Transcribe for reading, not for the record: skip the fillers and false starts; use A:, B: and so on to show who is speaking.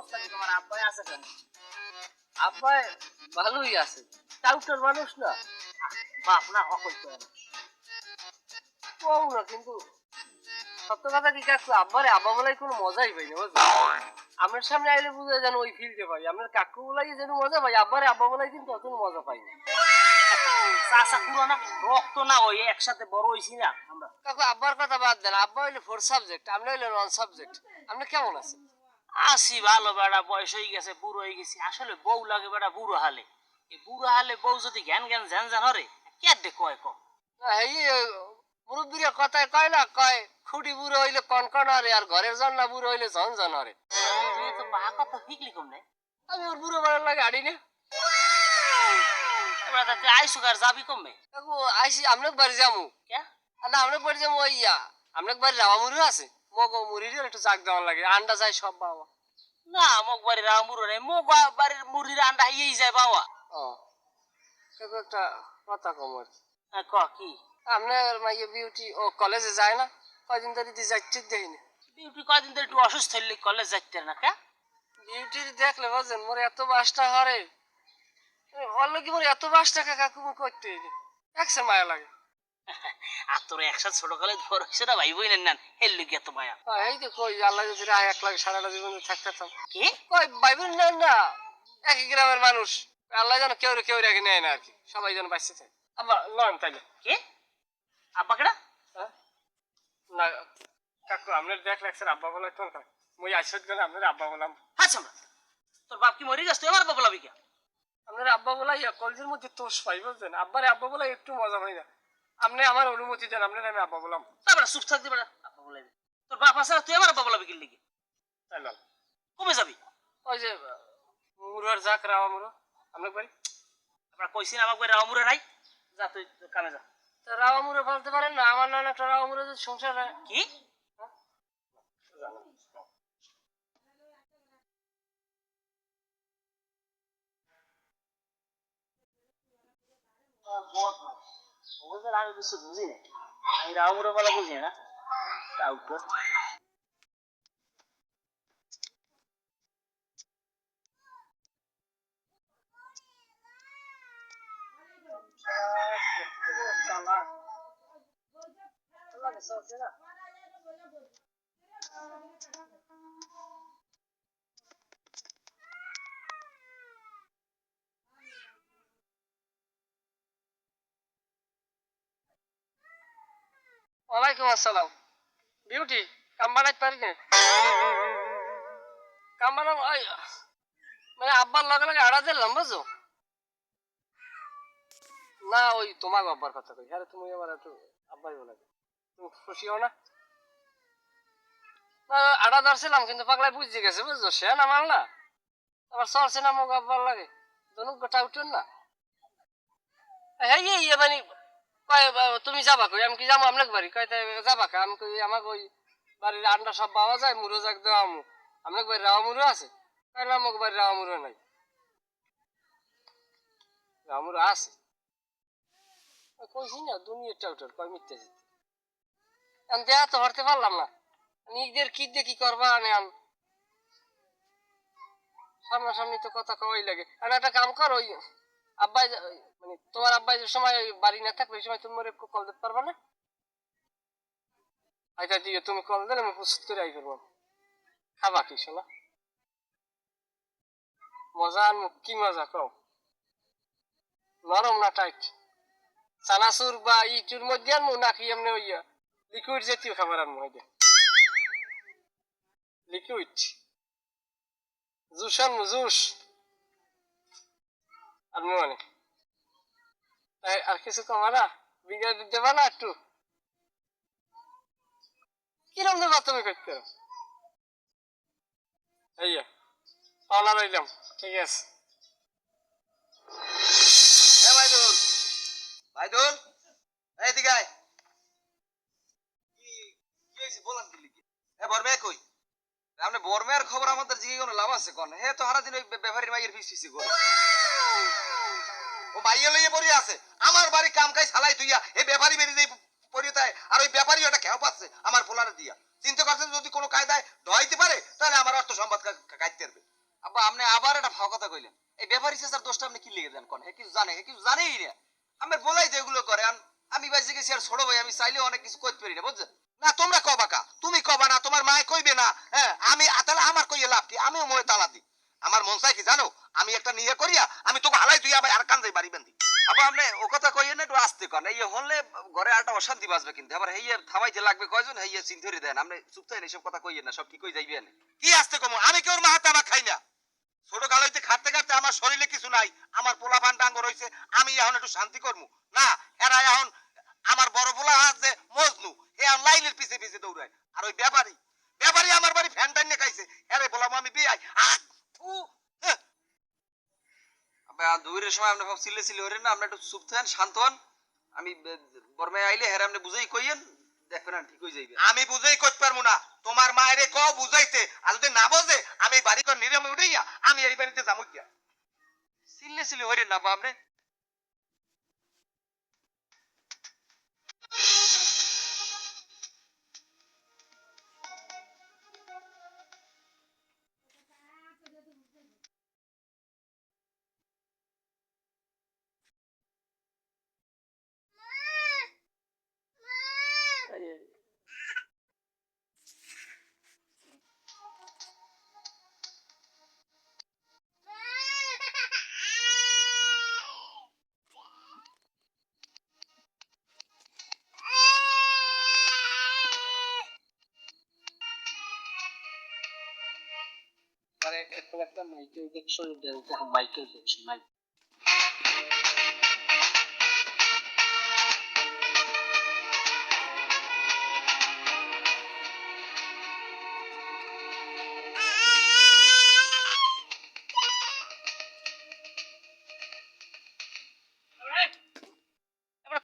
A: অবস্থা কি তোমার আব্বাই আছে কেন? আব্বাই ভালোই আছে, টাউটার মানুষ না, বাপ না অকল না, কিন্তু সত্য কথা কি কাকু, আব্বারে আব্বা বলাই কোনো মজাই পাই না বুঝলি। আপনার সামনে আইলে বুঝে যেন ওই ফিল্ডে পাই, আপনার কাকু বলাই যেন মজা পাই, আব্বারে আব্বা বলাই কিন্তু অত মজা পাই না।
B: চাচা পুরানা রক্ত না ওই একসাথে বড় হইছি না আমরা।
A: কাকু আব্বার কথা বাদ দেন, আব্বা হইলে 4 সাবজেক্ট, আপনি হইলে 1 সাবজেক্ট। আপনি কেমন আছেন?
B: আসি ভালো বেড়া, বয়স হয়ে গেছে, বুড়ো হয়ে গেছি। আসলে বউ লাগে বেড়া বুড়ো হালে। এই বুড়ো হালে বউ যদি জ্ঞান জ্ঞান ঝ্যান ঝ্যান হরে কে দে কয় ক।
A: না এই মুরব্বীরা কথায় কয় না, কয় খুঁটি বুড়ো হইলে কনকন হরে, আর ঘরের জন্না বুড়ো হইলে ঝনঝন হরে।
B: তুই তো বাহা কথা শিখলি কমনে।
A: আমি ওর বুড়ো বাড়ার লাগে আড়ি না।
B: এবার তুই আইসুক আর যাবি কমে।
A: কাকু আইসি আপনার বাড়ি যাবো।
B: কে
A: না আপনার বাড়ি যাবো ওই আপনার বাড়ি রাওয়া মুড়ি আছে, মগ মুড়ির একটু জাগ দেওয়ার লাগে, আন্ডা যায় সব বাবা।
B: না মোক বাড়ির মুড়ো নেই, মোক বাড়ির মুড়ির আন্ডা হইয়েই যায় বাবা।
A: ও কাকু একটা কথা কম আর কি।
B: ক কি?
A: আপনার মাইয়ে বিউটি ও কলেজে যায় না, কয়দিন ধরে যাচ্ছে দেখিনি।
B: বিউটি কয়দিন ধরে একটু অসুস্থ হইলে কলেজ যাইতে না কে?
A: বিউটি দেখলে বুঝছেন মোর এত বাসটা হরে, বললো কি মোর এত বাস টাকা কাকু মুখ করতে একসে মায়া লাগে।
B: আর তোর একসাথে ছোট কালে ধর হয়েছে না ভাই বই নেন হেল লিগে তো মায়া।
A: এই তো কই আল্লাহ যদি রায় 1 লাখ সারাটা জীবন থাকতাম।
B: কি
A: কই ভাই বোন নেন না, একই গ্রামের মানুষ, আল্লাহ যেন কেউ রেখে নেয় না আর কি, সবাই যেন বাঁচতে থাকে। আবার লন তাইলে
B: কি আব্বা কেডা?
A: না কাকু আপনার দেখ লাগছে আব্বা বলা কোন কাজ, মুই আইসত গেলে আপনার আব্বা বললাম।
B: আচ্ছা তোর বাপ কি মরে গেছে, তুই আমার বাবা বলাবি কে?
A: আপনার আব্বা বলাই কলেজের মধ্যে তোষ পাই বুঝছেন, আব্বারে আব্বা বলাই একটু মজা পাই না। আপনি আমার অনুমতি দেন, আপনার আমি আব্বা বললাম।
B: তারপরে চুপ থাকতে পারে আব্বা বলাবি, তোর বাপ আছে তুই আমার বাবা বলাবি কি লিগে?
A: তাইলাম
B: কমে যাবি?
A: ওই যে মুরার যাক রাওয়া মুরো আপনার বাড়ি।
B: আপনার কইছি না আমাকে রামুরে নাই, যা তুই কামে যা।
A: তা রাওয়া মুরো বলতে পারেন না, আমার নানা একটা রাওয়া মুরো যদি সংসার হয়।
B: কি আমি কিছু বুঝি না, আমি রামুরে বলা বুঝি না।
A: ওয়ালাইকুম আসসালাম। বিউটি কাম বানাইতে পারি না, কাম বানাবো মানে আব্বার লগে লগে আড়া দিলাম বুঝছো না, ওই তোমার আব্বার কথা কই। হ্যাঁ তুমি আবার একটু আব্বাই বলে তুমি খুশি হও না। আড়া ধরছিলাম কিন্তু পাগলাই বুঝতে গেছে বুঝছো, সে না মাল না, আবার চলছে না মোক আব্বার লাগে দনুক গোটা উঠেন না। হ্যাঁ মানে কয় তুমি যাবা কই, আমি কি যাবো আপনাকে বাড়ি, কয় তাই যাবা কা, আমি কই আমাকে ওই বাড়ির আন্ডা সব পাওয়া যায়, মুড়ো যাক দেওয়া আমু, আপনাকে বাড়ি রাওয়া মুড়ো আছে, কয় না আমাকে বাড়ি রাওয়া মুড়ো নাই, রাওয়া মুড়ো আছে কইছি না দুনিয়াটা উঠার কয় মিথ্যে যেতে। আমি দেয়া তো হরতে পারলাম না, নিজেদের কি দিয়ে কি করবা আনে আন, সামনাসামনি তো কথা কওয়াই লাগে। আর একটা কাম কর, ওই আব্বাই মানে তোমার আব্বাই যে সময় বাড়ি না থাকবে ওই সময় তুমি মোরে কল দিতে পারবা না? আচ্ছা দিয়ে তুমি কল দিলে আমি প্রস্তুত করে আই করবো। খাবা কি শোনা মজা আনবো, কি মজা কও, নরম না টাইট, চানাচুর বা ইটুর মধ্যে আনবো নাকি এমনি ওই লিকুইড জাতীয় খাবার আনবো? লিকুইড জুস আনবো, জুস আনবো মানে আর কিছু কমারা বিঘা দেবা না একটু, কিরম দেবা তুমি করতে এইয়া পাওনা রইলাম। ঠিক আছে
C: ভাইদুল, ভাইদুল, এইদিকে আয়। কি কি হইছে বলান কি লিখি? বর্মে কই? আপনি বর্মের খবর আমাদের জিগে কোনো লাভ আছে কোন? হে তো হারা দিন ওই ব্যাপারীর মাইয়ের ফিসফিসি করে। ও মাইয়া লইয়ে পড়ে আছে। আমার বাড়ি কাম কাজ চালাই তুইয়া এই ব্যাপারী বেরিয়ে দেই পড়ে তাই, আর ওই ব্যাপারী ওটা খেও পাচ্ছে আমার পোলারে দিয়া। চিন্তা করছেন যদি কোনো কায়দায় ঢাইতে পারে তাহলে আমার অর্থ সম্পদ কাটতে পারবে। আব্বা আপনি আবার একটা ফাও কথা কইলেন। এই ব্যাপারী চাচার দোষটা আপনি কি লিখে দেন কোন? হে কিছু জানে, হে কিছু জানেই না। আমি বলাই যে এগুলো করে আমি বাইসে গেছি আর ছোট ভাই আমি চাইলেও অনেক কিছু করতে পারি না বুঝছেন? না তোমরা কবা কা, তুমি কবা না, তোমার মায়ে কইবে না। হ্যাঁ আমি তাহলে আমার কইয়ে লাভ কি? আমিও মনে তালা দিই। আমার মন চাই কি জানো? আমি একটা নিয়ে করিয়া আমি তোকে হালাই তুই আবার আর কান যাই বাড়ি বান্ধি। আবার আপনি ও কথা কইয়ে না একটু আসতে কন। এই হলে ঘরে একটা অশান্তি বাজবে কিন্তু। আবার হেইয়ে থামাইতে লাগবে কয়জন হেইয়ে চিন্তারি দেন। আপনি চুপ থাকেন এইসব কথা কইয়ে না, সব কি কই যাইবেন? কি আসতে কমো? আমি কি ওর মাহাতা বা খাই না? ছোট কাল হইতে খাটতে খাটতে আমার শরীরে কিছু নাই, আমার পোলা পান ডাঙ্গ রয়েছে, আমি এখন একটু শান্তি করবো না? এরা এখন আমার বড় পোলা হাত যে মজনু এ এখন লাইনের পিছে পিছে দৌড়ায়। আর ওই ব্যাপারী ব্যাপারী আমার বাড়ি ফ্যান টাইন খাইছে, এরে বললাম আমি বিয়াই দুইয়ের সময় আপনি সব চিল্লে চিল্লে হরেন না, আপনি একটু চুপ থাকেন, শান্ত হন। আমি বর্মায় আইলে হেরে আপনি বুঝাই কইয়েন, দেখবেন আর ঠিক হয়ে যাইবে। আমি বুঝাই করতে পারবো না, তোমার মায়েরে ক বুঝাইতে, আর যদি না বোঝে আমি বাড়ি কর নিরামে উঠাইয়া আমি এই বাড়িতে যাবো গিয়া। চিল্লে চিল্লে হরেন না আপনি।
A: মানে একটা মাইকেল জ্যাকসন মাইকেল জ্যাকসন